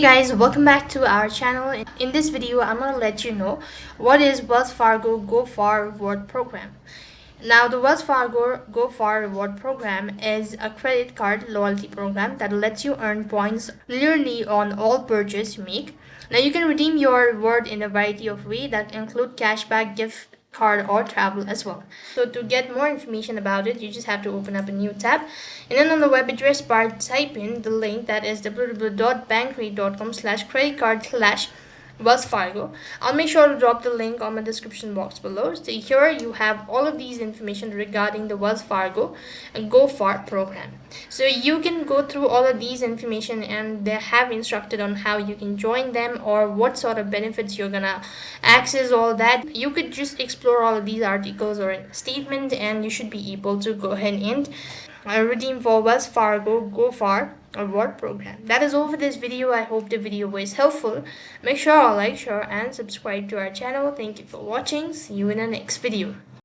Guys, welcome back to our channel. In this video, I'm going to let you know what is Wells Fargo Go Far Reward Program. Now, the Wells Fargo Go Far Reward Program is a credit card loyalty program that lets you earn points literally on all purchase you make. Now, you can redeem your reward in a variety of ways that include cashback, gift card, or travel as well. So to get more information about it, you just have to open up a new tab, and then on the web address bar type in the link that is www.bankrate.com/credit card slash Wells Fargo. I'll make sure to drop the link on my description box below. So here you have all of these information regarding the Wells Fargo Go Far program. So you can go through all of these information, and they have instructed on how you can join them or what sort of benefits you're gonna access. All that you could just explore all of these articles or statement, and you should be able to go ahead and redeem for Wells Fargo Go Far Reward Program. That is all for this video. I hope the video was helpful. Make sure to like, share, and subscribe to our channel. Thank you for watching. See you in the next video.